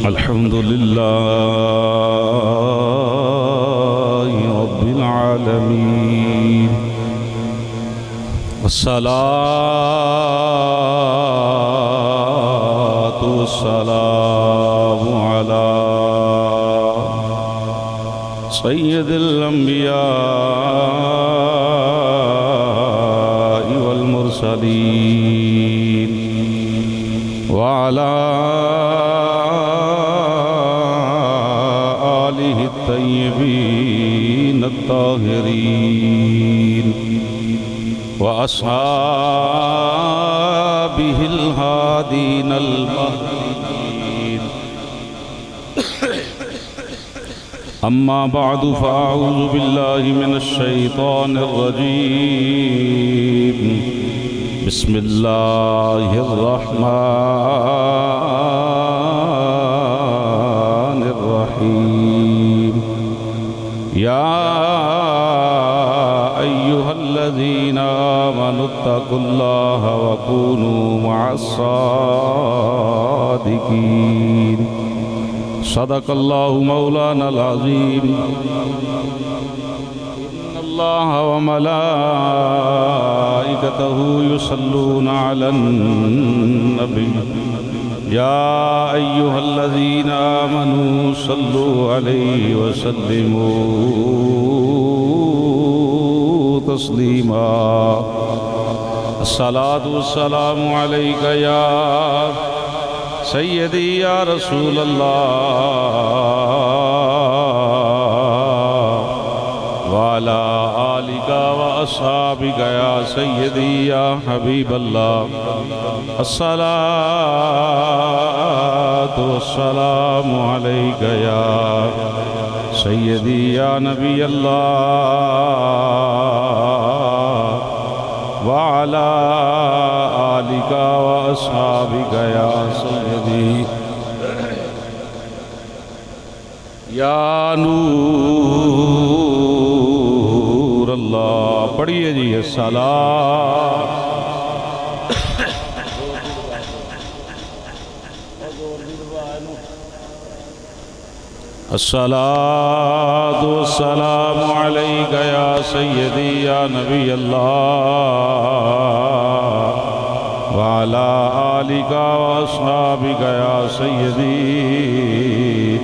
الحمد لله رب العالمين والصلاة والسلام على سيد الأنبياء والمرسلين وعلى آله الطيبين الطاهرين وأصحابه الهادين المهديين أما بعد فأعوذ بالله من الشيطان الرجيم بسم الله الرحمن الرحيم يا أيها الذين آمنوا اتقوا الله وكونوا مع الصادقين صدق الله مولانا العظيم الله وملائكته يصلون على النبي يا أيها الذين آمنوا صلوا عليه وسلموا تسليما الصلاة والسلام عليك يا سيدي يا رسول الله وعلى آلك وأصحابك يا سيدي يا حبيب الله الصلاة والسلام عليك يا سيدي يا نبي الله وعلى آلك وأصحابك يا سيدي يا نور اللہ پڑھئے جی الصلاة الصلاة والسلام عليك يا سيدي يا نبي الله وعلى آلك وأصحابك يا سيدي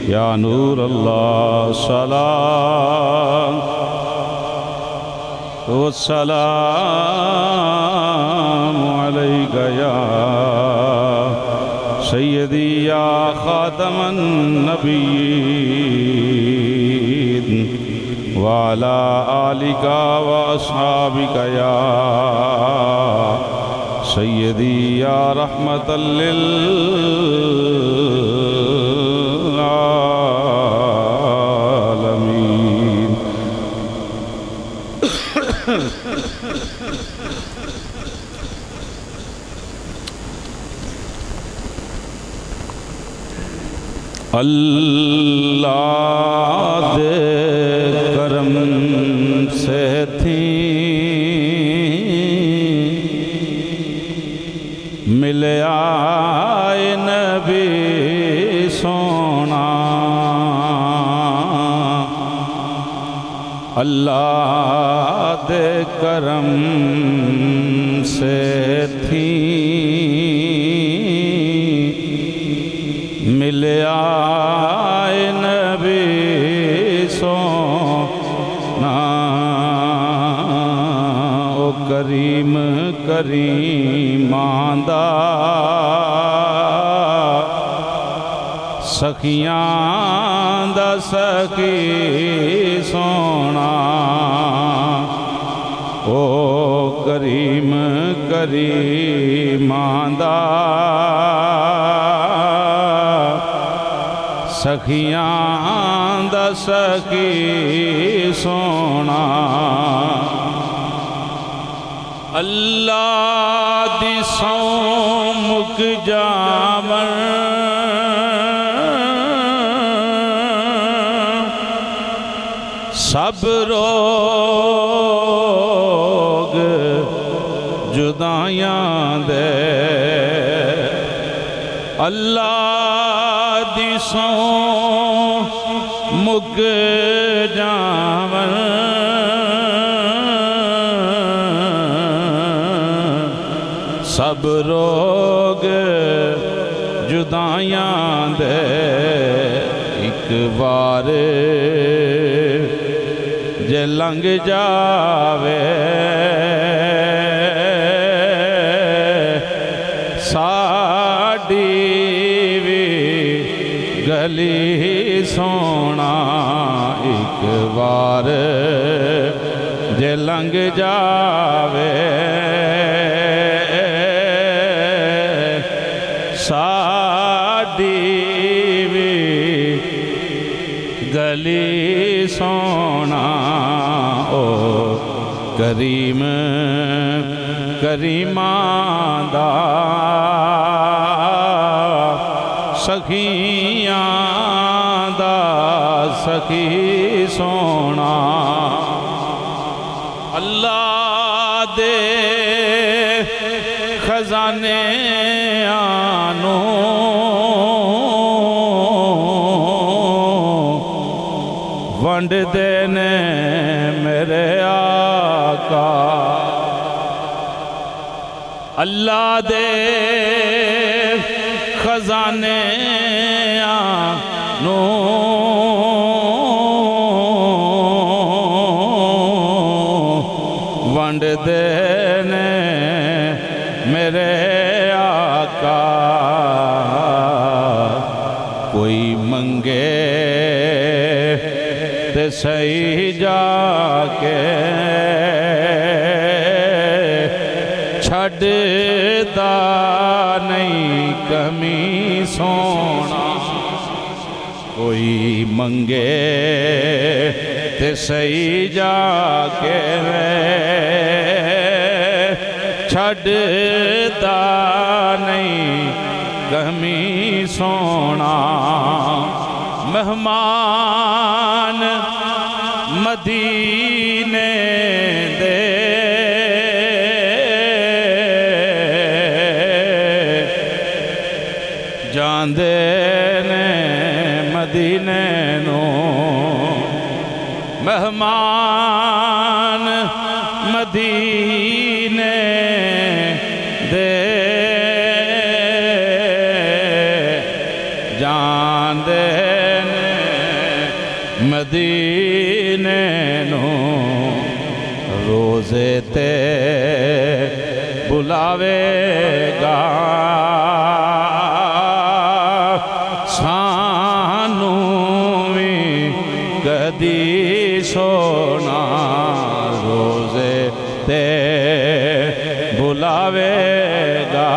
يا نور الله صلاة والسلام عليك يا سيدي يا خاتم النبيين وعلى آلك وأصحابك يا سيدي يا رحمة للعالمين اللہ دے کرم سے تھی ملے آئے نبی سونا اللہ دے کرم سے تھی ملے آئے نبی سونا او کریم کریم آندہ سخیاں دا سخی سونا او کریم کریم آندہ سخیاں دا سخی سونا اللہ دی سو مک جامن سب روگ جدائیاں دے اللہ دی سوں مک جاون سب روگ جدائیاں دے ایک بار جے لنگ جاوے ساڈی وی گلی سونا ایک بار جے لنگ جاوے ساڈی وی گلی سونا او کریم کریمان دا سخیاں دا سخی سونا اللہ دے خزانے آنو ونڈ دینے میرے آقا اللہ دے خزانے آنو ونڈ دینے میرے آقا کوئی منگے تے صحیح جا کے چھڑ دا نہیں کمی سونا کوئی منگے تے صحیح جا کے چھڑ دا نہیں کمی سونا مہمان مدینے دے جاندے نے مدینے نو مہمان مدینے دے جاندے مدینے نو روزے تے بلاوے گا سانو بھی کدی سونا روزے تے بلاوے گا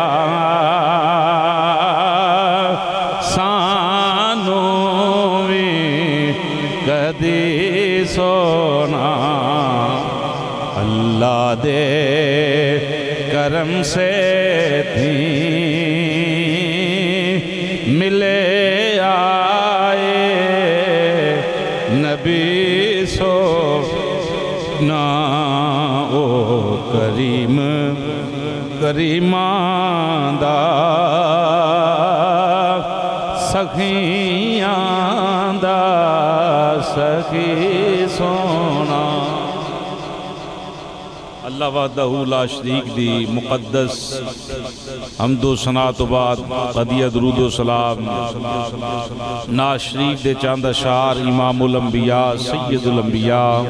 سانو بھی کدی سونا اللہ دے کرم سے تھی ملے آئے نبی سونا او کریم کریمان دا سخیاں دا سخی سونا اللہ وحدہ لا شریک دی مقدس حمد و ثنا تو بعد قدیہ درود و سلام ناز شریف دے چاند اشعار امام الانبیاء سید الانبیاء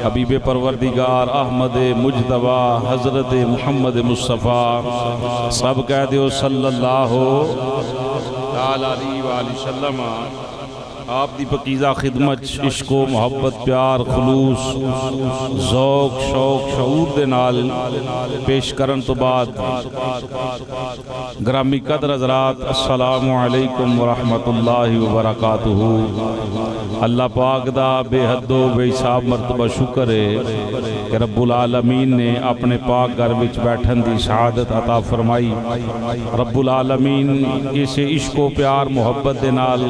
حبیب پروردگار احمد مجتبی حضرت محمد مصطفیٰ سب کہہ دیو صلی اللہ علیہ وآلہ وسلم آپ دی پکیزہ خدمت عشق و محبت پیار خلوص ذوق شوق شعور دے نال پیش کرن تو بعد گرامی قدر حضرات السلام علیکم ورحمت اللہ وبرکاتہ اللہ پاک دا بے حد و بے حساب مرتبہ شکر ہے کہ رب العالمین نے اپنے پاک گھر وچ بیٹھن دی سعادت عطا فرمائی رب العالمین اسے عشق و پیار محبت دے نال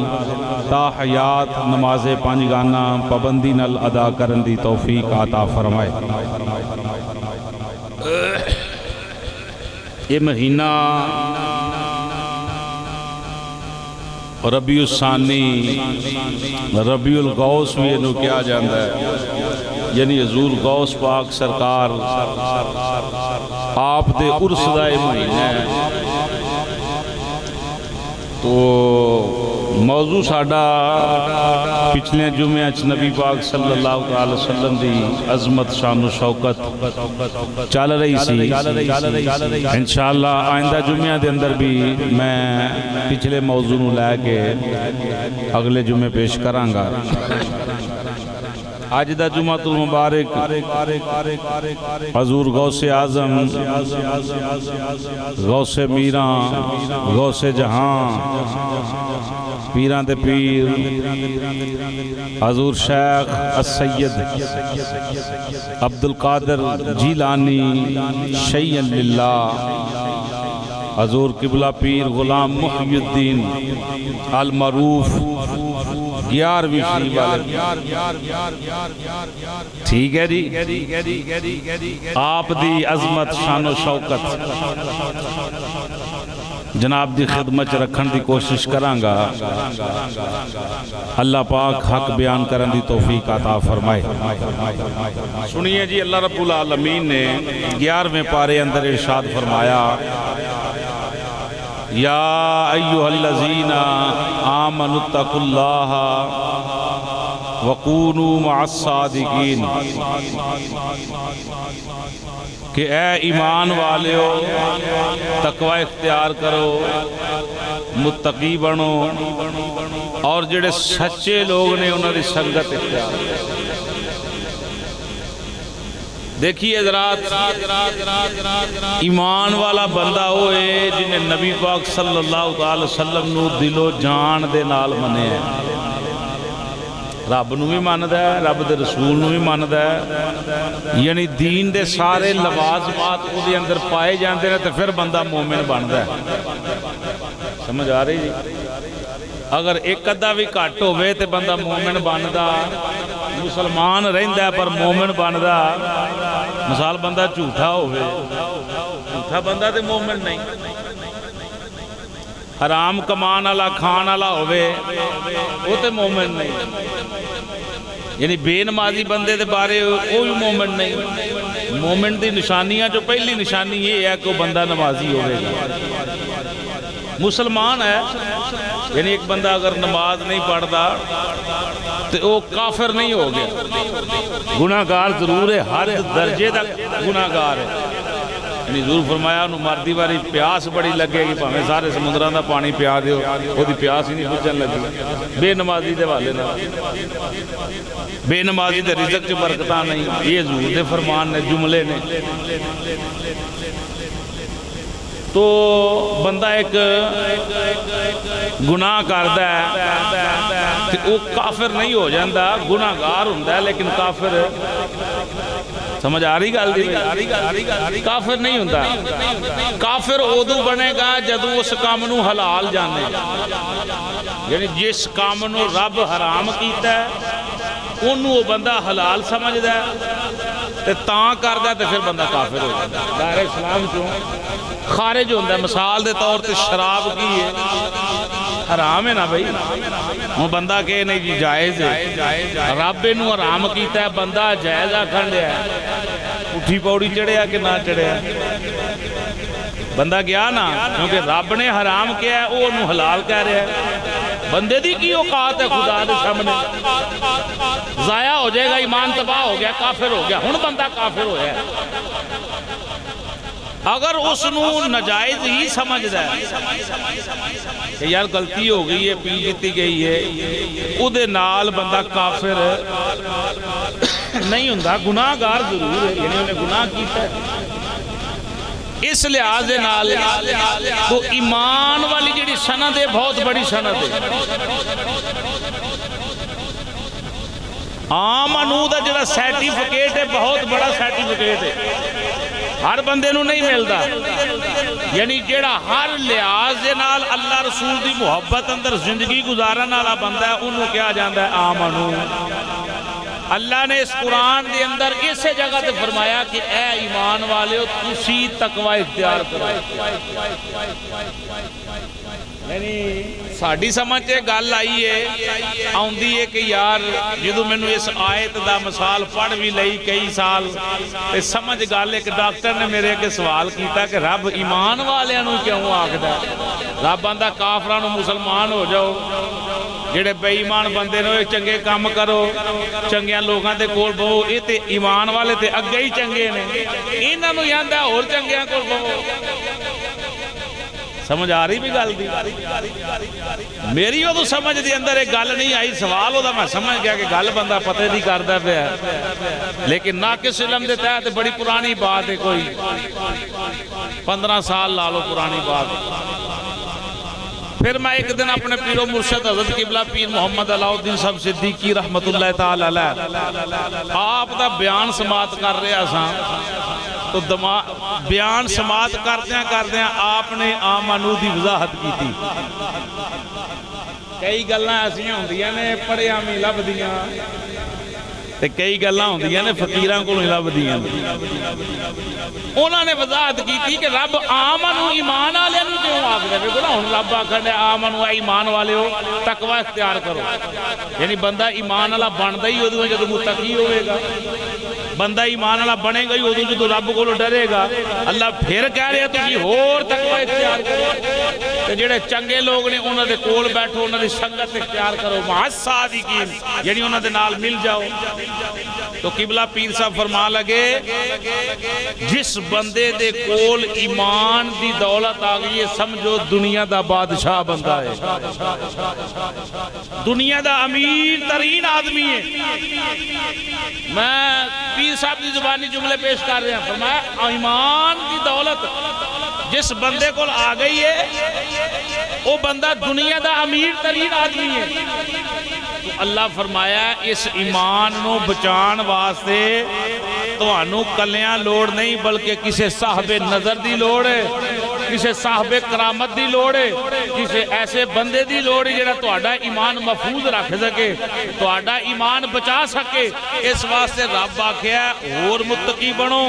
تا حیات نماز پانچگانہ پابندی نال ادا کرن دی توفیق عطا فرمائے یہ مہینہ ربیع الثانی ربیع الغوث بھی انہوں کیا جاندہ ہے، یعنی حضور غوث پاک سرکار آپ دے عرس دائے مہینے ہیں۔ تو موضوع ساڑھا پچھلے جمعہ نبی پاک صلی اللہ علیہ وسلم دی عظمت شان و شوکت چل رہی سی۔ انشاءاللہ آئندہ جمعہ دے اندر بھی میں پچھلے موضوع نو لے کے اگلے جمعہ پیش کرانگا۔ آج دا جمعہ المبارک حضور غوث اعظم، غوث میران، غوث جہاں، پیران دے پیر حضور شیخ السید عبدالقادر جیلانی شیئا للہ، حضور قبلہ پیر غلام محی الدین المعروف 11ویں شریف والے، ٹھیک ہے جی، آپ دی عظمت شان و شوکت جناب دی خدمت رکھن دی کوشش کرانگا۔ اللہ پاک حق بیان کرن دی توفیق عطا فرمائے۔ سنیے جی، اللہ رب العالمین نے 11ویں پارے اندر ارشاد فرمایا، یا ایہا الذین آمنوا اتقوا اللہ وکونوا مع الصادقین، کہ اے ایمان والیو تقوی اختیار کرو، متقی بنو، اور جڑے سچے لوگ نے انہوں نے سنگت اختیار کرو۔ دیکھیے حضرات، ایمان والا بندہ ہوئے جنہیں نبی پاک صلی اللہ علیہ وسلم نو دل و جان دے نال منے ہیں، رب نو بھی ماندہ ہے، رب دے رسول نو بھی ماندہ ہے، یعنی دین دے سارے لوازمات کو دے اندر پائے جاندے ہیں، تو پھر بندہ مومن بندہ ہے۔ سمجھ آ رہی جی؟ اگر ایک قدہ بھی کٹ ہوئے تو بندہ مومن بندہ، مسلمان رہندہ ہے پر مومن بندہ، مثال بندہ جھوٹا ہوئے، جھوٹا بندہ تے مومن نہیں، حرام کمان والا کھان والا ہوئے وہ تے مومن نہیں، یعنی بے نمازی بندے دے بارے کوئی مومن نہیں۔ مومن دی نشانیاں جو پہلی نشانی یہ ہے کہ وہ بندہ نمازی ہوئے گا، مسلمان ہے، یعنی ایک بندہ اگر نماز نہیں پڑھتا تو وہ کافر نہیں ہو گیا، گناہگار ضرور ہے، ہر درجے تک گناہگار ہے۔ یعنی حضور فرمایا انہوں مردی باری پیاس بڑی لگے گی، پہمیں سارے سمندران دا پانی پیا دیو، وہ دی پیاس ہی نہیں بجھن لگی۔ بے نمازی دے والے نہ، بے نمازی دے رزق چ برکتہ نہیں، یہ حضور دے فرمان نے، جملے نے۔ تو بندہ ایک گناہ کردہ ہے تو وہ کافر نہیں ہو جاندہ، گناہگار ہوندہ ہے لیکن کافر، سمجھ آ رہی گل دی؟ کافر نہیں ہوندہ۔ کافر ادو بنے گا جدو اس کام نو حلال جانے، یعنی جس کام نو رب حرام کیتا ہے انہوں وہ بندہ حلال سمجھدا ہے تے تاں کردا ہے تے پھر بندہ کافر ہو جاتا ہے، دائرہ اسلام چوں خارج ہوندہ ہے۔ مثال دے طور تے شراب کی ہے، حرام ہے نا بھائی، وہ بندہ کہے نہیں جی جائز ہے، رب انہوں حرام کیتا ہے، بندہ جائز آکھن دیا ہے، اٹھی پوڑی چڑھیا کہ نہ چڑھیا، بندہ گیا نا، کیونکہ رب نے حرام کیا ہے وہ انہوں حلال کہہ رہے ہیں۔ بندے دی کی اوقات ہے خدا دے سامنے، ضائع ہو جائے گا، ایمان تباہ ہو گیا، کافر ہو گیا، ہن بندہ کافر ہو گیا۔ اگر اس نو نجائز ہی سمجھ دا ہے کہ یار غلطی ہو گئی ہے، پی جیتی گئی ہے، او دے نال بندہ کافر نہیں ہوندہ، گناہگار ضرور ہے، یعنی انہیں گناہ کیتا ہے۔ اس لحاظ دے نال تو ایمان والی جڑی سند ہے بہت بڑی سند ہے۔ آمنو دا جڑا سیٹیفکیٹ ہے بہت بڑا سیٹیفکیٹ ہے، ہر بندے نو نہیں ملدا، یعنی جڑا ہر لحاظ دے نال اللہ رسول دی محبت اندر زندگی گزارن والا بندہ ہے انہوں کیا جاندا ہے آمنو۔ اللہ نے اس قرآن دے اندر اسے جگہ تے فرمایا کہ اے ایمان والے تسی تقوی اختیار کرو، یعنی ਸਾਡੀ ਸਮਝ 'ਚ ਗੱਲ ਆਈ ਹੈ ਆਉਂਦੀ ਹੈ ਕਿ ਯਾਰ ਜਦੋਂ ਮੈਨੂੰ ਇਸ ਆਇਤ ਦਾ ਮਿਸਾਲ ਪੜ੍ਹ ਵੀ ਲਈ ਕਈ ਸਾਲ ਤੇ ਸਮਝ ਗੱਲ ਇੱਕ ਡਾਕਟਰ ਨੇ ਮੇਰੇ ਅੱਗੇ ਸਵਾਲ ਕੀਤਾ ਕਿ ਰੱਬ ਈਮਾਨ ਵਾਲਿਆਂ ਨੂੰ ਕਿਉਂ ਆਖਦਾ ਰੱਬ ਆਂਦਾ ਕਾਫਰਾਂ ਨੂੰ ਮੁਸਲਮਾਨ ਹੋ ਜਾਓ ਜਿਹੜੇ ਬੇਈਮਾਨ ਬੰਦੇ ਨੇ ਚੰਗੇ ਕੰਮ ਕਰੋ ਚੰਗਿਆਂ ਲੋਕਾਂ ਦੇ ਕੋਲ ਬਹੋ ਇਹ ਤੇ ਈਮਾਨ ਵਾਲੇ ਤੇ ਅੱਗੇ ਹੀ ਚੰਗੇ ਨੇ ਇਹਨਾਂ ਨੂੰ ਆਂਦਾ ਹੋਰ ਚੰਗਿਆਂ ਕੋਲ ਬਹੋ ਸਮਝ ਆ ਰਹੀ ਵੀ ਗੱਲ ਦੀ ਮੇਰੀ ਉਦੋਂ ਸਮਝ ਦੇ ਅੰਦਰ ਇਹ ਗੱਲ ਨਹੀਂ ਆਈ ਸਵਾਲ ਉਹਦਾ ਮੈਂ ਸਮਝ ਗਿਆ ਕਿ ਗੱਲ ਬੰਦਾ ਪਤੇ ਨਹੀਂ ਕਰਦਾ ਪਿਆ ਲੇਕਿਨ ਨਾਕਿਸ ਇਲਮ ਦੇ ਤਹਿਤ ਬੜੀ ਪੁਰਾਣੀ ਬਾਤ ਹੈ ਕੋਈ 15 ਸਾਲ ਲਾ ਲਓ ਪੁਰਾਣੀ ਬਾਤ پھر میں ایک دن اپنے پیر و مرشد حضرت قبلہ پیر محمد علاؤالدین صاحب صدیقی رحمت اللہ تعالی علیہ آپ دا بیان سماعت کر رہے ہیں تو بیان سماعت کرتے ہیں آپ نے آمنو دی وضاحت کی تھی کئی گلاں ایسیاں ہوندیاں نے پڑھیاں میں لبدیاں تے کئی گلاں ہوندیاں نے فقیراں کو لبدیاں انہوں نے وضاحت کی تھی کہ رب آمنو ایمان والے نوں کیوں آکھدا ہے دیکھو نا ہن رب آکھدا ہے آمنو ایمان والے ہو تقوی اختیار کرو یعنی بندہ ایمان والا بندا ہی اودوں جدوں متقی ہوئے گا بندہ ایمان والا بنے گا ہی اودوں جدوں رب کولوں ڈرے گا اللہ پھر کہہ رہا تسی ہور تقوی اختیار کرو تے جڑے چنگے لوگ نے انہاں دے کول بیٹھو انہاں دی سنگت اختیار کرو مع الصادقین یعنی انہاں دے نال مل جاؤ تو قبلہ پیر صاحب فرما لگے جس بندے دے کول ایمان دی دولت آگئی ہے سمجھو دنیا دا بادشاہ بندہ ہے دنیا دا امیر ترین آدمی ہے میں پیر صاحب دی زبانی جملے پیش کر رہے ہیں فرمایا ایمان دی دولت جس بندے کول آگئی ہے وہ بندہ دنیا دا امیر ترین آدمی ہے تو اللہ فرمایا اس ایمان نو بچان واسطے تو انو کلیاں لوڑ نہیں بلکہ کسے صاحب نظر دی لوڑ ہے کسے صاحب کرامت دی لوڑ ہے کسے ایسے بندے دی لوڑ ہے جڑا توڑا ایمان محفوظ رکھ سکے توڑا ایمان بچا سکے اس واسطے رب آکھیا اور متقی بنو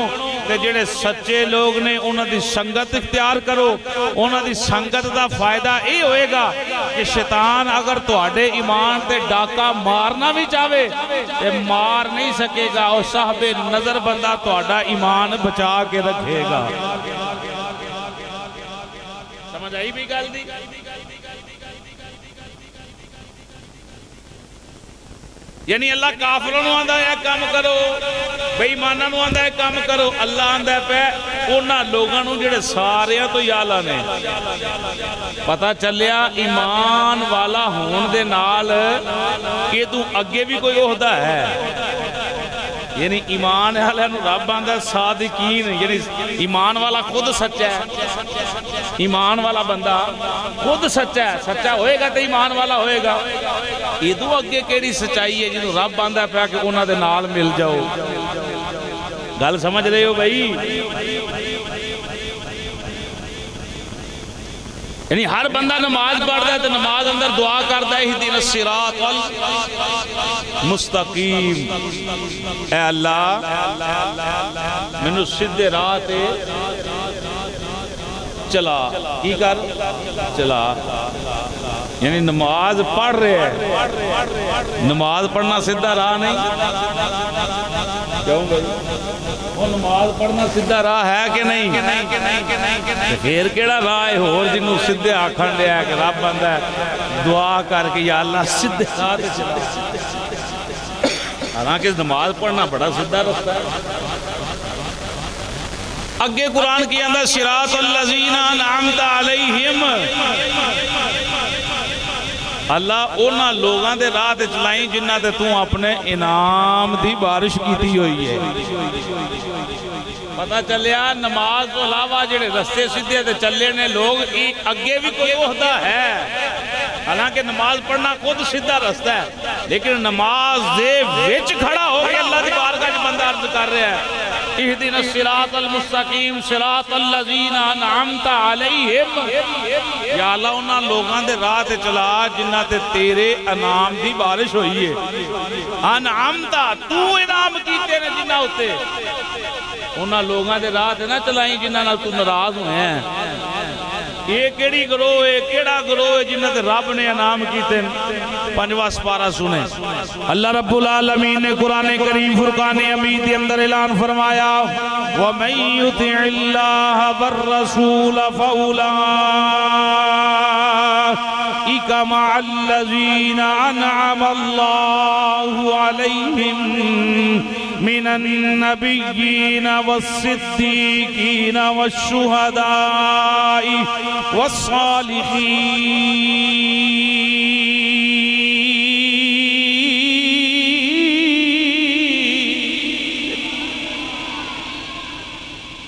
تے جڑے سچے لوگ نے انہاں دی سنگت اختیار کرو انہاں دی سنگت دا فائدہ اے ہوئے گا کہ شیطان اگر توڑے ایمان تے ڈاکہ مارنا بھی چاہے تے مار نہیں سکے گا اور صاحب نظر بندہ توڑا ایمان بچا کے رکھے گا سمجھ آئی بھی گل دی یعنی اللہ کافروں نو آندہ ہے کام کرو بے ایمانہ نو آندہ ہے کام کرو اللہ آندہ ہے پہ اونا لوگاں نو جڑے سارے ہیں تو یا اللہ نے پتہ چلیا ایمان والا ہون دے نال کہ تو اگے بھی کوئی عہدہ ہے یعنی ایمان والا نو رب آندہ صادقین یعنی ایمان والا خود سچا ہے ایمان والا بندہ خود سچا ہے سچا ہوئے گا تو ایمان والا ہوئے گا یہ دو اگے کیڑی سچائی ہے جنہوں رب آندہ پہ کہ انہاں دے نال مل جاؤ گل سمجھ رہے ہو بھائی یعنی ہر بندہ نماز پڑھتا ہے تو نماز اندر دعا کرتا ہے اہدنا الصراط المستقیم اے اللہ منو سیدھے راہ تے چلا کی کر چلا یعنی نماز پڑھ رہے ہیں نماز پڑھنا سیدھا راہ نہیں کیوں بھائی وہ نماز پڑھنا سیدھا راہ ہے کہ نہیں پھر کیڑا راہ ہے اور جنہوں سیدھے آکھن لیا ہے کہ رب بندہ ہے دعا کر کے یا اللہ سیدھے راہ تے چلا حالانکہ نماز پڑھنا بڑا سیدھا رستہ ہے اگے قرآن کی اندر صراط الذین انعمت علیہم اللہ اونا لوگاں دے راہ تے چلائیں جنہ تے تو اپنے انعام دی بارش کیتی ہوئی ہے پتہ چلیا نماز تو علاوہ جڑے رستے سیدھے تے چلے نے لوگ اگے بھی کوئی عہدہ ہے حالانکہ نماز پڑھنا خود سیدھا رستہ ہے لیکن نماز دے وچ کھڑا ہو کے اللہ دی بارگاہ وچ بندہ عرض کر رہا ہے اہدنا الصراط المستقیم صراط الذین انعمت علیہم یا اللہ انہاں لوگاں دے راہ تے چلا جنہاں تے تیرے انعام دی بارش ہوئی ہے انعمت تو انعام کیتے نے جنہاں ہوتے انہاں لوگاں دے راہ تے نہ چلائیں جنہاں نال تو ناراض ہوئے ہیں یہ کیڑی گروہ ہے، کیڑا گروہ ہے جنہاں تے رب نے انعام کیتے ہیں؟ پنجواں سپارہ سنیں، اللہ رب العالمین نے قرآن کریم فرقان حمید کے اندر اعلان فرمایا وَمَن يُطِعِ اللَّهَ وَالرَّسُولَ فَأُولَٰئِكَ مَعَ الَّذِينَ أَنْعَمَ اللَّهُ عَلَيْهِمْ من النبيين والصديقين والشهداء والصالحين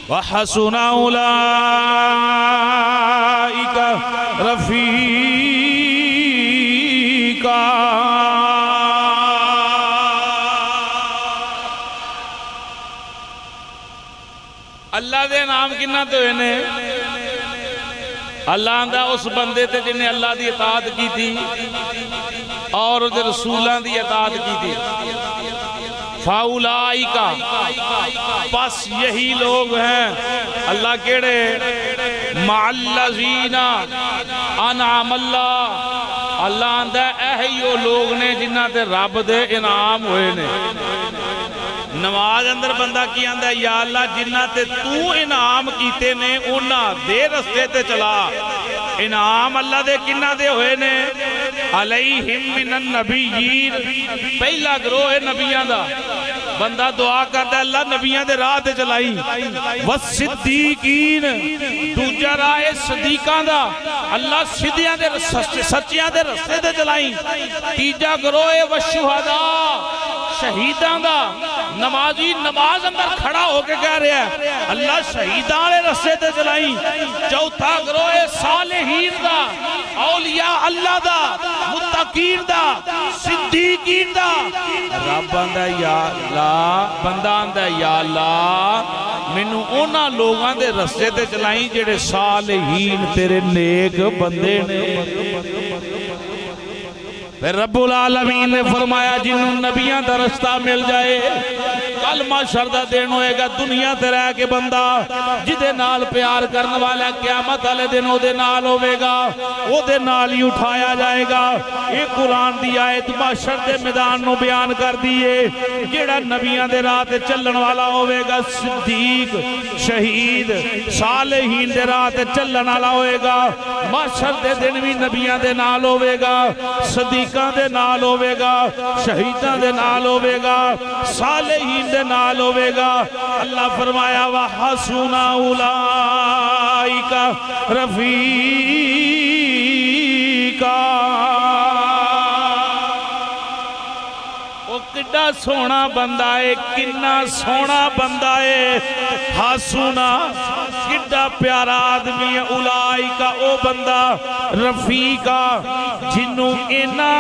وحسن أولئك رفيقا اللہ دے نام کنہ تو انہیں اللہ اندہ اس بندے تے جنہیں اللہ دی اطاعت کی تھی اور دے رسولان دی اطاعت کی تھی فاولائکا پس یہی لوگ ہیں اللہ کیڑے معلزین انعام اللہ اندہ اہیو لوگ نے جنہ تے رب دے انعام ہوئے نے نماز اندر بندہ کی آندہ ہے یا اللہ جنہ تے تو انعام کیتے نے انہ دے رستے تے چلا انعام اللہ دے کنہ دے ہوئے نے علیہم من النبیین پہلا گروہ ہے نبیان دا بندہ دعا کرتا ہے اللہ نبیان دے راہ تے چلائی والصدیقین دوجہ راہ صدیقان دا اللہ صدیقان دے سچیان دے رستے تے چلائی تیجہ گروہ ہے والشہداء شہیدان دا نمازی نماز اندر کھڑا ہو کے کہہ رہے ہیں اللہ شہیدان لے رسے تے چلائیں چوتھا گروہ صالحین دا اولیاء اللہ دا متقین دا صدیقین دا رب اندہ یا اللہ بندہ اندہ یا اللہ منو اونا لوگاں دے رسے تے چلائیں جڑے صالحین تیرے نیک بندے نے پھر رب العالمین نے فرمایا جنہوں نبیاں دا رستہ مل جائے کلمہ شردہ دین ہوئے گا دنیا تے رہ کے بندہ جدے نال پیار کرنے والا قیامت والے دن او دے نال ہوئے گا او دے نال ہی اٹھایا جائے گا یہ قرآن دی آیت محشر دے میدان نو بیان کر دیئے جیڑا نبیاں دے راہ تے چلن والا ہوئے گا صدیق شہید صالحین دے راہ تے چلن والا ہوئے گا محشر دے دن بھی نبیاں دے نال ہوئے گا صدیق دے نال ہوئے گا شہیدان دے نال ہوئے گا صالحین دے نال ہوئے گا اللہ فرمایا وَحَسُنَ أُولَئِكَ رَفِيقًا وہ کڈا سونا بندہ ہے کنا سونا بندہ ہے حسنا کڈا پیارا آدمی ہے اولائکا او بندہ رفیقا جنوں اینا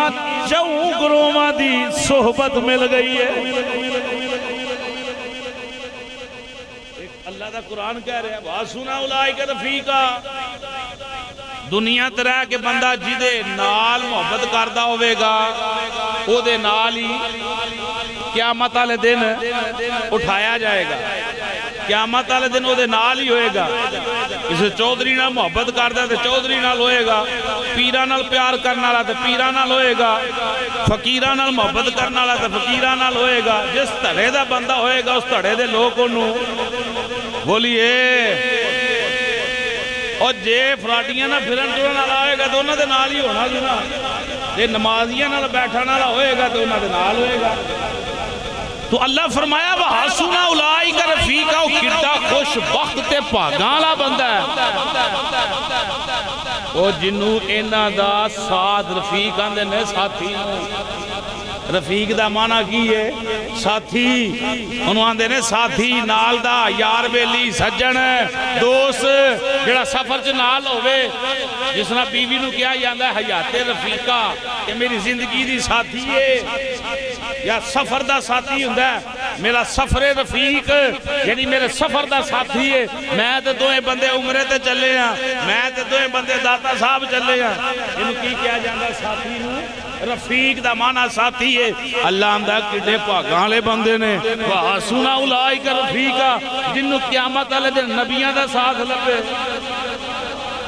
چون گروہ دی صحبت مل گئی ہے اللہ دا قرآن کہہ رہے ہیں حسنا اولائکا رفیقا دنیا ترہ کے بندہ جدے نال محبت کردہ ہوئے گا او دے نال ہی قیامت والے دن اٹھایا جائے گا قیامت والے دن او دے نال ہی ہوئے گا اسے چودھری نال محبت کردہ تے چودھری نال ہوئے گا پیران نال پیار کرنا رہا تے پیران نال ہوئے گا فقیران نال محبت کرنا رہا تے فقیران نال ہوئے گا جس تڑے دا بندہ ہوئے گا اس تڑے دے لوگ انہوں بولیے اور جے فراٹیاں نہ پھرن ٹورن والا ہوئے گا تو انہوں دے نال ہی ہونا جنا جے نمازیاں نال بیٹھا نال ہوئے گا تو انہوں دے نال ہوئے گا تو اللہ فرمایا وَحَسُنَ أُولَئِكَ رَفِيقًا او کڈا خوش بخت تے پاگالا بندہ ہے او جنوں اینا دا ساتھ رفیق آندے نے ساتھی رفیق دا معنی کی ہے ساتھی انہوں آندے نے ساتھی نال دا یار بیلی سجن دوست جڑا سفر چ نال ہوئے جس نے بیوی نو کیا جاندہ ہے حیات رفیقہ کہ میری زندگی دی ساتھی ہے یا سفر دا ساتھی ہوندہ ہے میرا سفر رفیق یعنی میرے سفر دا ساتھی ہے میں تے دوئے بندے عمرے تے چلے ہیں میں تے دوئے بندے داتا صاحب چلے ہیں انہوں کی کیا جاندہ ساتھی نو رفیق دا معنی ساتھی ہے اللہ اندہ کڈے پاگالے بندے نے وَحَسُنَ أُولَئِكَ رَفِيقًا جنہوں قیامت والے دن نبیان دا ساتھ لگے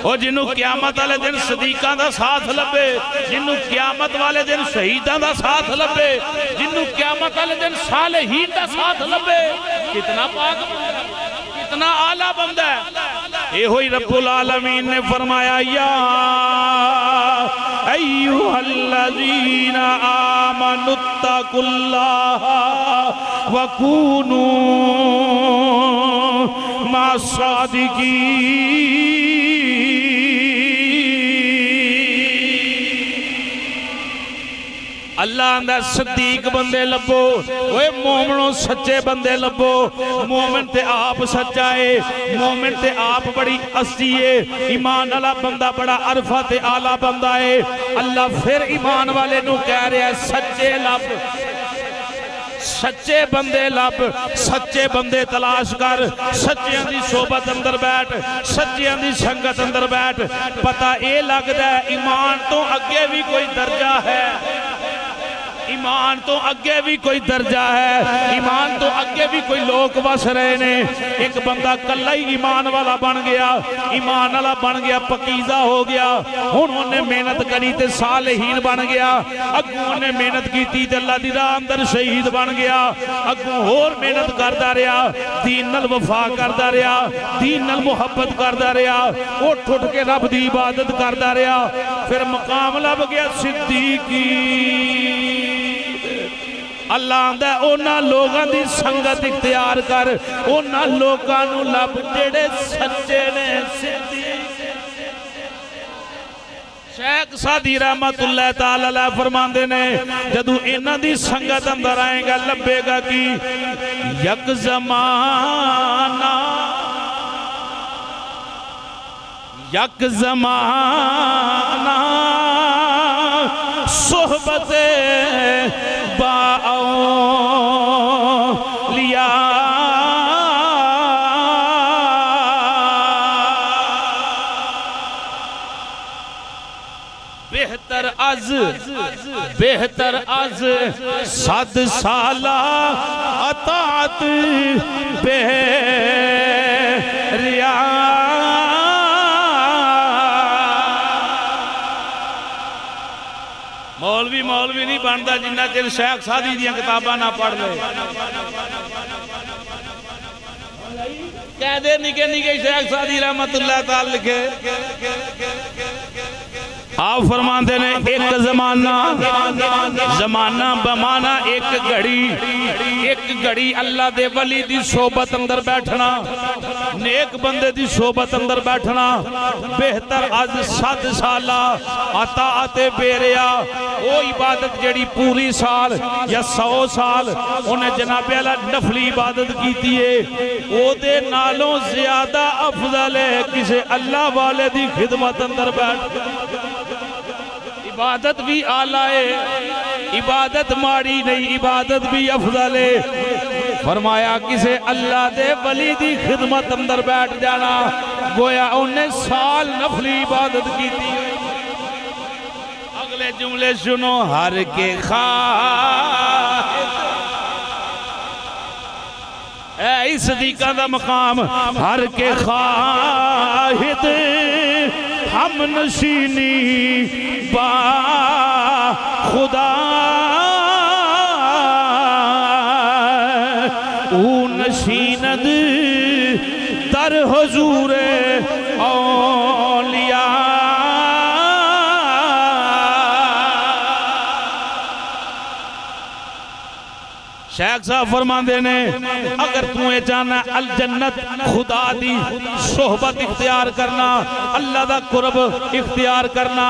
او جنہوں قیامت والے دن صدیقاں دا ساتھ لبے، جنہوں قیامت والے دن شہیداں دا ساتھ لبے، جنہوں قیامت والے دن صالحین دا ساتھ لبے. کتنا پاک بندہ ہے، کتنا اعلیٰ بندہ ہے. اے ہوئی رب العالمین نے فرمایا یا ایوہ الذین آمنوا اتقوا اللہ وکونوا مع الصادقین. اللہ اندر صدیق بندے لبو، اوے مومنوں سچے بندے لبو. مومن تے آپ سچائے، مومن تے آپ بڑی اصلیے، ایمان والا بندہ بڑا عرفہ تے آلہ بندہ ہے. اللہ پھر ایمان والے نو کہہ رہے ہیں سچے لب، سچے بندے لب، سچے بندے تلاش کر، سچیاں دی صحبت اندر بیٹھ، سچیاں دی سنگت اندر بیٹھ. پتہ اے لگدا ہے ایمان تو اگے بھی کوئی درجہ ہے، ایمان تو اگے بھی کوئی درجہ ہے، ایمان تو اگے بھی کوئی لوگ بس رہے نے. ایک بندہ کلہ ہی ایمان والا بن گیا، ایمان والا بن گیا، پکیزہ ہو گیا. انہوں نے محنت کری تے صالحین بن گیا. اگوں نے محنت کی تے اللہ دی راہ اندر شہید بن گیا. اگوں اور محنت کردا رہیا، دین نال وفا کردا رہیا، دین نال محبت کردا رہیا، اٹھ اٹھ کے رب دی عبادت کردا رہیا. پھر مقام لب گیا صدیقی. اللہ آندہ ہے اونا لوگاں دی سنگت اختیار کر، اونا لوگاں نو لب جڑے سچے نے. شیخ سعدی رحمت اللہ تعالیٰ علیہ فرماندے نے جدو اینا دی سنگت اندر آئیں گا لبے گا کی یک زمانہ، یک زمانہ صحبت با اولیاء بہتر از 100 سالہ اطاعت بے ریا. مولوی نہیں بنتا جنہ چر شیخ سعدی دیاں کتاباں نہ پڑھ لے. کہہ دے نکے نکے شیخ سعدی رحمت اللہ تعالی لکھے. آپ فرماندے نے ایک زمانہ بمانا ایک گھڑی اللہ دے ولی دی صحبت اندر بیٹھنا، نیک بندے دی صحبت اندر بیٹھنا. بہتر از 100 سالہ اطاعت بے ریا، وہ عبادت جڑی پوری سال یا 100 سال انہیں جناب اللہ نفلی عبادت کیتی ہے، وہ دے نالوں زیادہ افضل ہے کسے اللہ والے دی خدمت اندر بیٹھ. عبادت بھی آلہ ہے، عبادت ماڑی نہیں، عبادت بھی افضل ہے. فرمایا کسے اللہ دے ولی دی خدمت اندر بیٹھ جانا گویا انہیں سال نفلی عبادت کی تھی. اگلے جملے سنو. ہر کے خواہ اے صدیقہ دا مقام، ہر کے خواہد ہم نشینی با خدا او نشیند در حضور اولیاء. شیخ صاحب فرماندے نے اگر تمہیں جانا الجنت خدا دی صحبت اختیار کرنا، اللہ دا قرب اختیار کرنا،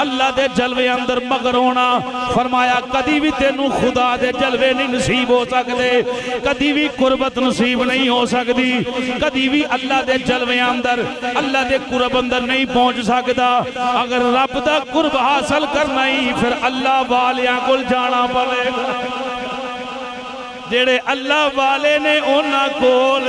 اللہ دے جلوے اندر مگر ہونا. فرمایا کدی بھی تینوں خدا دے جلوے نہیں نصیب ہو سکتے، کدی بھی قربت نصیب نہیں ہو سکتی، کدی بھی اللہ دے جلوے اندر اللہ دے قرب اندر نہیں پہنچ سکتا. اگر رب دا قرب حاصل کرنا ہی پھر اللہ والیاں کل جانا پڑے گا. جڑے اللہ والے نے اونا کول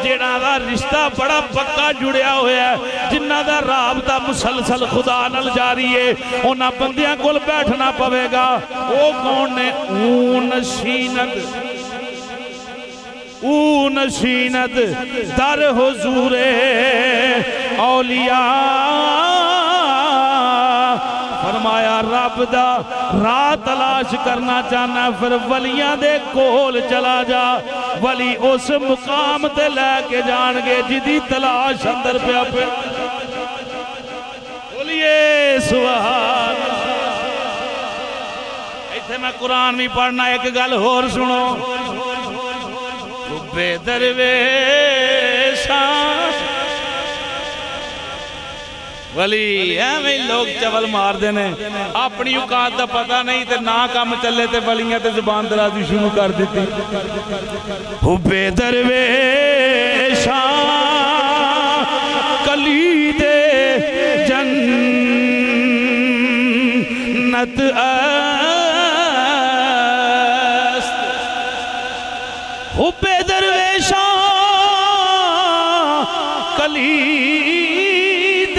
جڑا دا رشتہ بڑا پکا جڑیا ہویا ہے، جنہ دا رابطہ مسلسل خدا نال جاری ہے، اونا بندیاں کول بیٹھنا پوے گا. او کون نے او نشینت در حضور اولیاء فرمایا رب دا راہ تلاش کرنا چاہنا پھر ولیاں دے کول چلا جا ولی اس مقام تے لے کے جان گے جدی تلاش اندر پہ اپنے بولیے سبحان ایتھے میں قرآن بھی پڑھنا ایک گل اور سنو بے درویشاں ولی ایویں لوگ چول مار دینے اپنی اوقات دا پتہ نہیں تے نہ کام چلے تے ولیاں تے زبان درازی شروع کر دیتی حب درویشاں کلید جنت است حب درویشاں کلید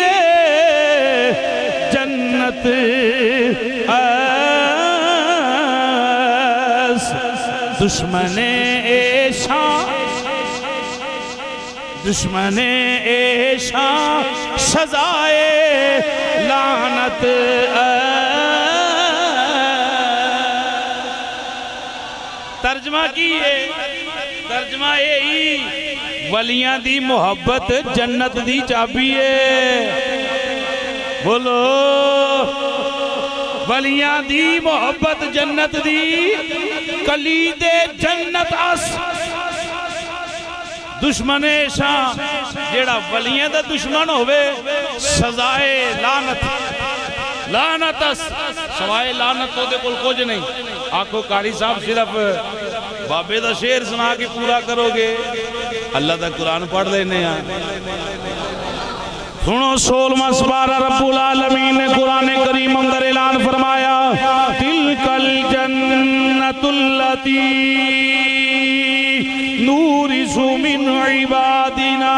جنت است دشمن عیشاں سزائے لعنت ترجمہ کیے ترجمہ یہی ولیاں دی محبت جنت دی چابی ہے بولو ولیاں دی محبت جنت دی کلید جنت اس دشمن شاہ جیڑا ولیاں دا دشمن ہوئے سزائے لعنت لعنت اس سوائے لعنت تو دے کل کچھ نہیں آنکھو کاری صاحب صرف بابے دا شعر سنا کے پورا کرو گے اللہ دا قرآن پڑھ لینے ہیں سنو 16واں سپارہ رب العالمین نے قرآن کریم اندر اعلان فرمایا تلک الجنت اللتی نورث من عبادنا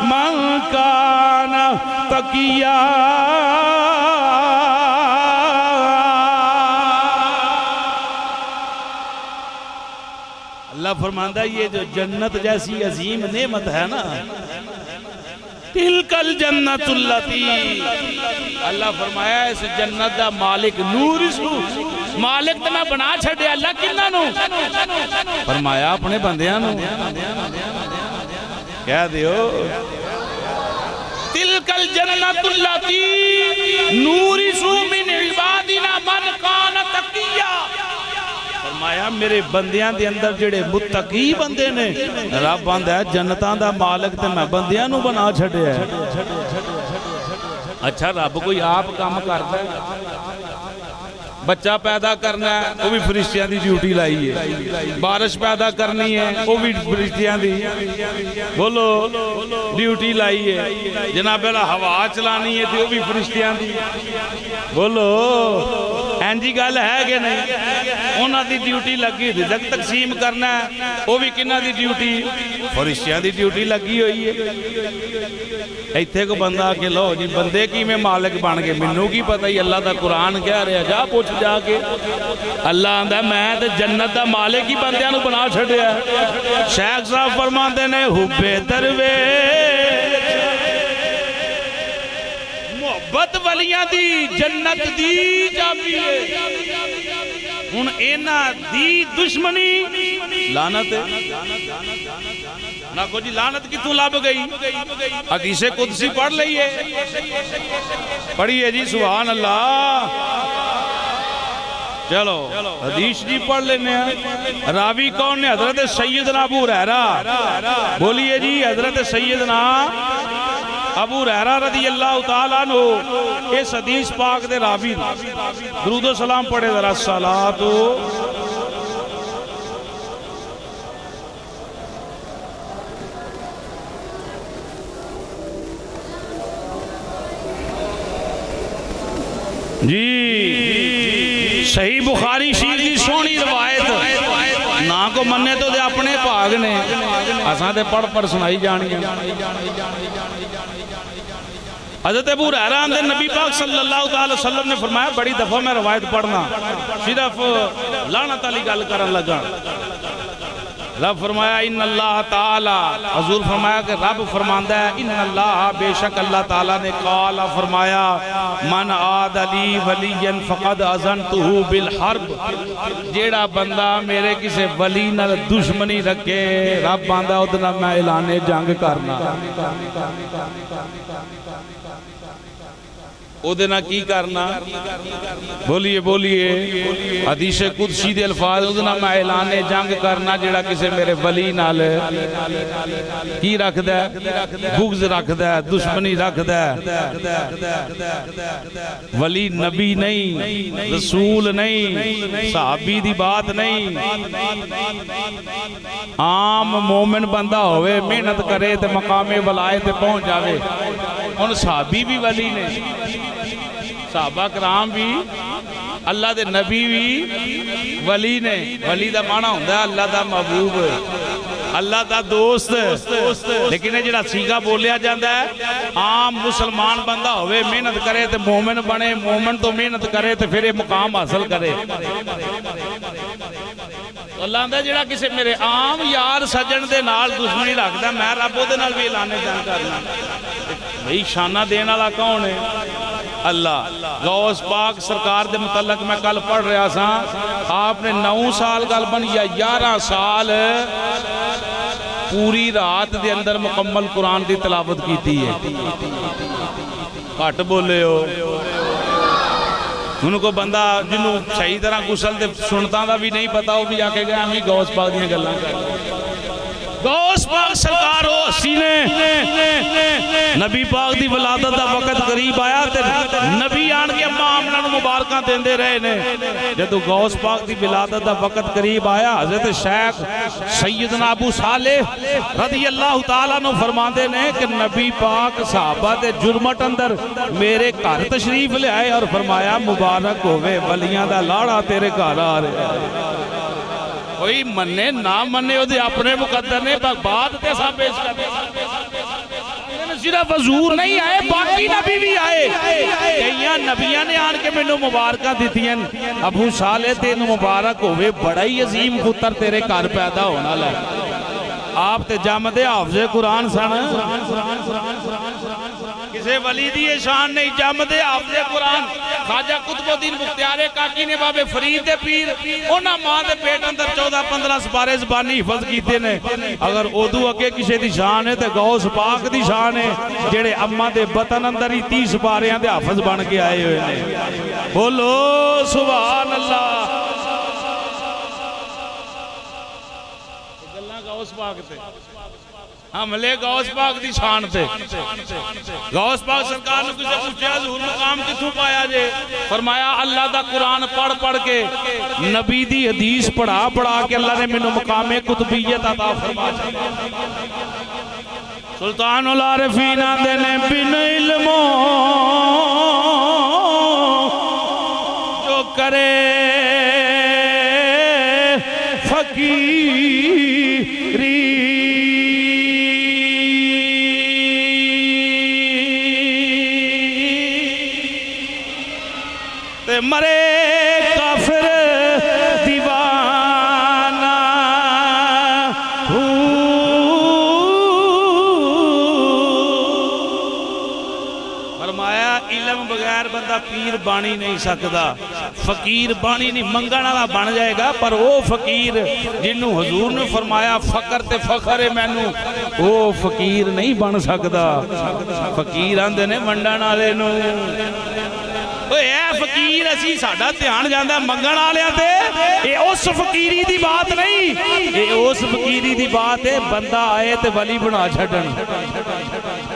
من کان تقیا اللہ فرماندہ یہ جو جنت جیسی عظیم نعمت ہے نا تلک الجنت اللتی اللہ فرمایا اس جنت دا مالک نورث مالک تو میں بنا چھڑے اللہ کنہ نو فرمایا اپنے بندیاں نو کہہ دیو تلک الجنت اللتی نورث من عبادنا من کان تقیا فرمایا میرے بندیاں دے اندر جڑے متقی بندے نے رب بند ہے جنتاں دا مالک تے میں بندیاں نو بنا چھڑے ہے اچھا رب کوئی آپ کام کرتا ہے بچہ پیدا کرنا ہے وہ بھی فرشتیاں دی ڈیوٹی لائی ہے بارش پیدا کرنی ہے وہ بھی فرشتیاں دی بولو ڈیوٹی لائی ہے جناب اللہ ہوا چلانی ہے وہ بھی فرشتیاں دی بولو اینجی گل ہے کہ نہیں انہاں دی ڈیوٹی لگی رزق تقسیم کرنا ہے وہ بھی کنہ دی ڈیوٹی فرشتیاں دی ڈیوٹی لگی ہوئی ہے ایتھے کو بندہ کے لو جی بندے کی میں مالک بن گئے منو کی پتہ ہی اللہ دا قرآن کہہ رہا جا پوچھ جا کے اللہ آندہ میں تے جنت دا مالک ہی بندیاں نو بنا چھڑے ہے شیخ صاحب فرماندے نے حب درویش محبت ولیاں دی جنت دی جابی ہے ان اینا دی دشمنی لعنت ہے نہ کو جی لعنت کی تو لاب گئی حدیث قدسی پڑھ لئیے پڑھئیے جی سبحان اللہ چلو حدیث جی پڑھ لینے ہیں راوی کون نے حضرت سیدنا ابو ہریرہ بولیے جی حضرت سیدنا ابو ہریرہ رضی اللہ تعالیٰ عنہ اس حدیث پاک دے راوی درود و سلام پڑھے ذرا صلاۃ جی صحیح بخاری شریف کی سونی روایت نہ کو مننے تو دے اپنے پاگ نے اساں تے پڑھ پڑھ سنائی جانی حضرت ابو ہریرہ اندر نبی پاک صلی اللہ علیہ وسلم نے فرمایا بڑی دفعہ میں روایت پڑھنا صرف لعنت علی گل کرن لگا رب فرمایا ان اللہ تعالی، حضور فرمایا کہ رب فرماندا ہے ان اللہ، بے شک اللہ تعالیٰ نے قال فرمایا من عاد لی ولی فقد اذنتہ بالحرب، جیڑا بندہ میرے کسے ولی نال دشمنی رکھے، رب آندا اودے نال میں اعلان جنگ کرنا، اودے نال کی کرنا، بولیے بولیے، حدیث قدسی دے الفاظ، اودے نال میں اعلان جنگ کرنا جیڑا کسے میرے ولی نال کی رکھدا ہے، بغض رکھدا ہے، دشمنی رکھدا ہے۔ ولی نبی نہیں، رسول نہیں، صحابی دی بات نہیں، عام مومن بندہ ہوئے، محنت کرے تے مقام ولایت تے پہنچ جاوے۔ ان صحابی بھی ولی نے، صحابہ کرام بھی، اللہ دے نبی بھی ولی نے۔ ولی دا معنی ہوندا ہے اللہ دا محبوب، اللہ دا دوست، لیکن جڑا سیگا بولیا جاندا ہے عام مسلمان بندہ ہوئے، محنت کرے تے مومن بنے، مومن تو محنت کرے تے پھر یہ مقام حاصل کرے۔ اللہ آندا جڑا کسے میرے عام یار سجن دے نال دشمنی رکھدا، میں رب دے نال بھی اعلان جنگ کرنا۔ بھئی شانہ دین والا کون ہے؟ اللہ۔ غوث پاک سرکار دے متعلق میں کل پڑھ رہا سا، آپ نے 9 سال غالباً یا 11 سال پوری رات دے اندر مکمل قرآن دی تلاوت کیتی ہے۔ گھٹ بولے ہو، انہوں کو بندہ جنہوں صحیح طرح غسل دے سنتا دا بھی نہیں پتا، وہ بھی آ کے گیا ہمیں غوث پاک دیاں گلاں کر۔ غوث پاک سرکار ہو سینے، نبی پاک دی ولادت دا وقت قریب آیا تے نبی آن کے اماں آمنہ نو مبارکاں دیندے رہے نے۔ جدو غوث پاک دی ولادت دا وقت قریب آیا، حضرت شیخ سیدنا ابو صالح رضی اللہ تعالیٰ نو فرماندے نے کہ نبی پاک صحابہ دے جرمٹ اندر میرے گھر تشریف لے آئے اور فرمایا مبارک ہوئے ولیاں دا لاڑا تیرے گھر آ رہے۔ کوئی مننے نہ مننے وہ دے اپنے مقدر نے، بات تے سا پیش کر صرف حضور نہیں آئے، باقی نبی بھی آئے۔ کئیاں نبیاں نے آن کے میں مبارکہ دیتی ہیں، ابو صالح تین مبارک ہوئے، بڑا ہی عظیم پتر تیرے گھر پیدا ہونا لے۔ آپ تے جامدے حافظ قرآن سن، کسے ولی دی شان نہیں، جامدے حافظ قرآن۔ خواجہ قطب الدین بختیار کاکی نے بابے فرید دے پیر انہاں ماں دے پیٹ اندر 14-15 سپارے زبانی حفظ کیتے نے۔ اگر اودو اگے کسے دی شان ہے تے غوث پاک دی شان ہے، جڑے اماں دے بطن اندر ہی 30 سپاریاں دے حافظ بن کے آئے ہوئے نے۔ بولو سبحان اللہ۔ غوث پاک تے حملے غوث پاک دی شان تے۔ غوث پاک سرکار نے کسے پوچھا حضور مقام کتھوں پایا جے؟ فرمایا اللہ دا قرآن پڑھ پڑھ کے، نبی دی حدیث پڑھا پڑھا کے اللہ نے منو مقام قطبیت عطا فرمایا۔ سلطان العارفین آندے نے بن علموں جو کرے فقیری تے مرے کافر دیوانہ فرمایا علم بغیر بندہ پیر بانی نہیں سکتا، فقیر بانی نہیں، منگن والا بن جائے گا، پر وہ فقیر جنہوں حضور نے فرمایا فقر تے فخر ہے مینوں، وہ فقیر نہیں بن سکتا۔ فقیر آندے نے ونڈن والے نو، اے فقیر اسی ساڈا دھیان جاندا منگن والیاں تے، اے اس فقیری دی بات نہیں، اے اس فقیری دی بات ہے بندہ آئے تے ولی بنا چھڈن،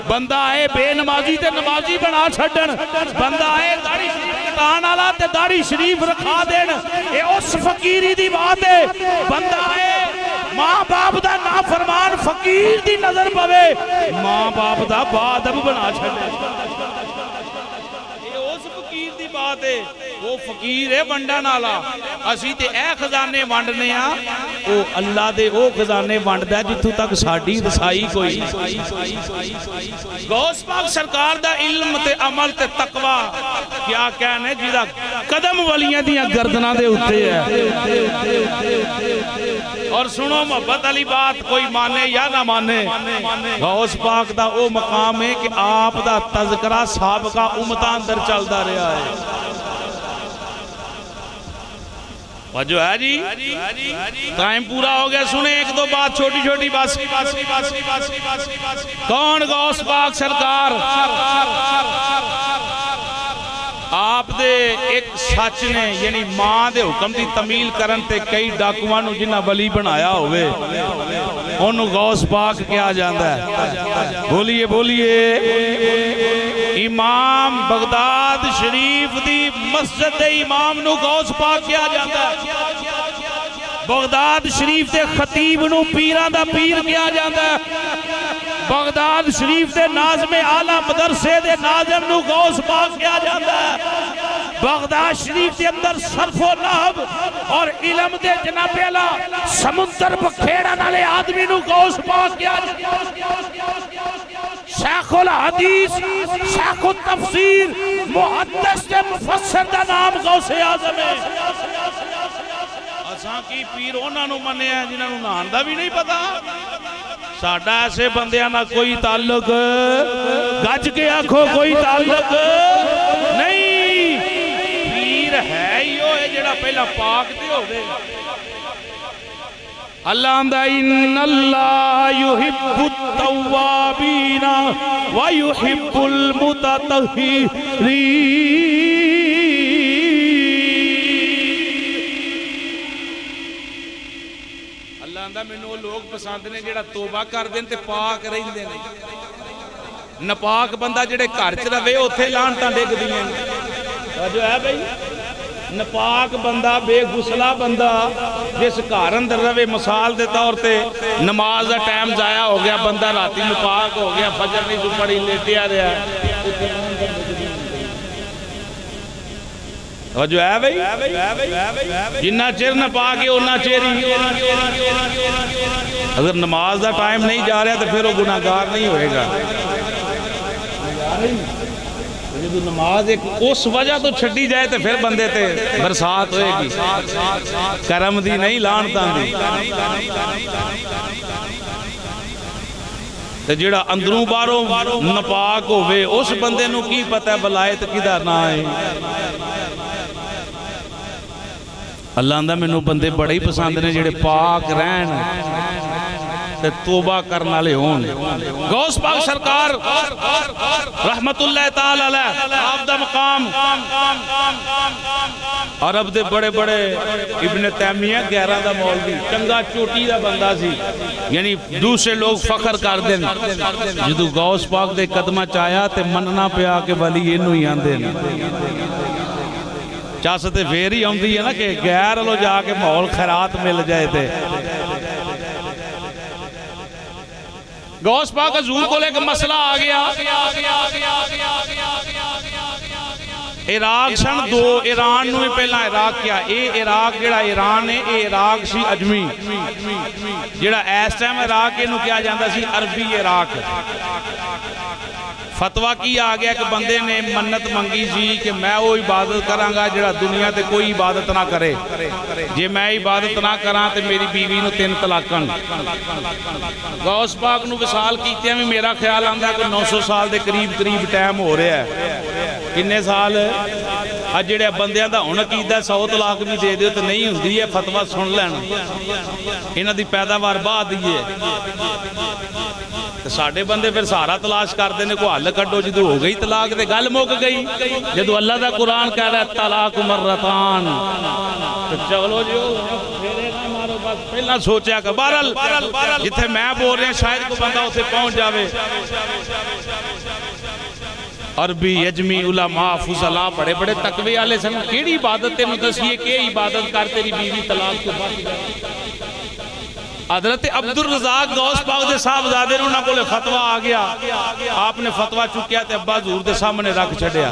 بندہ آئے بے نمازی تے نمازی بنا چھڈن، بندہ آئے داڑھی شریف کٹان والا تے داڑھی شریف رکھا دین، اے اس فقیری دی بات ہے۔ بندہ آئے ماں باپ دا نافرمان فقیر دی نظر پوے، ماں باپ دا بادب بنا چھڈے، بات ہے۔ وہ فقیر ہے ونڈن والا، اسی تے اے خزانے ونڈنے ہاں، او اللہ دے او خزانے ونڈدا ہے جتھوں تک ساڈی رسائی کوئی۔ غوث پاک سرکار دا علم تے عمل تے تقوی کیا کہنے، جیدہ قدم ولیاں دیاں گردناں دے اٹھے ہے۔ اور سنو محبت علی بات، کوئی مانے یا نہ مانے، غوث پاک دا او مقام ہے کہ آپ دا تذکرہ سابقہ امتاں اندر چلدا رہا ہے۔ وجہ ہے جی، ٹائم پورا ہو گیا، سنیں ایک دو بات چھوٹی چھوٹی بات۔ کون غوث پاک سرکار؟ آپ دے ایک سچ نے یعنی ماں دے حکم دی تمیل کرن تے کئی ڈاکوانو جنہ ولی بنایا ہوئے انہوں غوث پاک کیا جاندہ ہے۔ بولیے بولیے، امام بغداد شریف دی مسجد امام نو غوث پاک کیا جاندہ ہے۔ بغداد شریف دے خطیب نو پیران دا پیر کیا جاندہ ہے۔ بغداد شریف دے ناظم اعلیٰ مدرسے دے ناظم نو غوث پاک کیا جاندہ ہے۔ بغداد شریف دے اندر صرف و نحو اور علم دے جناب اعلیٰ سمندر بکھیڑا نالے آدمی نو غوث پاک کیا جاندہ ہے۔ شیخ الحدیث، شیخ التفسیر، محدث دے مفسر دا نام غوث اعظم ہے۔ اساں کی پیر انہاں نو منے ہیں جنہاں نو نان دا بھی نہیں پتا۔ ساڈا ایسے بندیاں نہ کوئی تعلق، گج کے آنکھوں کوئی تعلق نہیں۔ پیر ہے ہی ہوئے جڑا پہلا پاک دے ہو دے۔ اللہ اندہ ان اللہ یحب التوابین ویحب المتطہرین۔ اللہ اندہ میں نو لوگ پسند نے جڑا توبہ کر دیں تے پاک رہی دیں۔ نپاک بندہ جڑے گھر چ رہے اوتھے لعنتاں ڈگ دیاں۔ جو ہے بھائی نپاک بندہ، بے غسلہ بندہ جس گھر اندر رہے، مثال دے طور تے نماز دا ٹائم ضائع ہو گیا، بندہ راتی نپاک ہو گیا، فجر نہیں تو پڑھی لیٹیا رہا اور جو ہے بھائی جنہ چیر نپاک ہے انہ چیر ہی۔ اگر نماز دا ٹائم نہیں جا رہا تو پھر وہ گناہگار نہیں ہوئے گا۔ جب نماز ایک اس وجہ تو چھڑی جائے تو پھر بندے تے برسات ہوئے گی، کرم دی نہیں لعنتاں دی۔ تے جڑا اندروں باروں نپاک ہوئے اس بندے نو کی پتہ ہے بلائت کدھر نہ آئے۔ اللہ اندہ میں نو بندے بڑے ہی پسند نے جڑے پاک رہن تے توبہ کرنا لے ہون۔ غوث پاک سرکار رحمت اللہ تعالی علیہ آپ دا مقام عرب دے بڑے بڑے ابن تیمیہ گہرہ دا مولوی چنگا چوٹی دا بندہ سی، یعنی دوسرے لوگ فخر کر دیں جدو غوث پاک دے قدمہ چاہیا تے مننا پیا کہ ولی انہوں ہی آن دیں۔ چاستے پھر ہی ہوندی ہے نا کہ غیر لو جا کے ماحول خیرات مل جائے تھے۔ غوث پاک حضور کو لے کے مسئلہ آ گیا۔ عراق سن دو، ایران نو پہلا عراق کیا، اے عراق جڑا ایران ہے اے عراق سی اجمی، جڑا ایس ٹائم عراق انہوں کیا جاندہ سی عربی عراق۔ فتوہ کی آ گیا کہ بندے نے منت منگی سی کہ میں وہ عبادت کرانگا جڑا دنیا تے کوئی عبادت نہ کرے، جے میں عبادت نہ کران تے میری بیوی نو 3 طلاقاں۔ غوث پاک نو وصال کیتے ہیں، میرا خیال آندہ ہے کہ 900 سال دے قریب ٹائم ہو رہا ہے۔ کنے سال جڑے بندیاں دا ہن عقیدہ 100 طلاق بھی دے دیو تو نہیں ہوندی ہے، فتوہ سن لینا انہاں دی پیداوار بعد ہی ہے۔ ساڑھے بندے پھر سارا تلاش کر دینے کو حل کٹو، جدو ہو گئی طلاق دے گل مک گئی۔ جدو اللہ دا قرآن کہہ رہا ہے طلاق مرتان، تو چلو جو پھیرے نہ مارو، بس پہلا سوچیا کہ بہرحال جتھے میں بول رہے ہیں شاید کو بندہ اسے پہنچ جاوے۔ عربی اجمی علماء فضلاء بڑے بڑے تقوی والے سن، کیڑی عبادت تے مدسیے کہ عبادت کر تیری بیوی طلاق کو بچ جائے۔ حضرت عبدالرزاق غوث پاک دے صاحبزادے نے انہاں کو لے فتوہ آ گیا، آپ نے فتوہ چکیا تے ابا حضور دے سامنے رکھ چھڑیا۔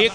1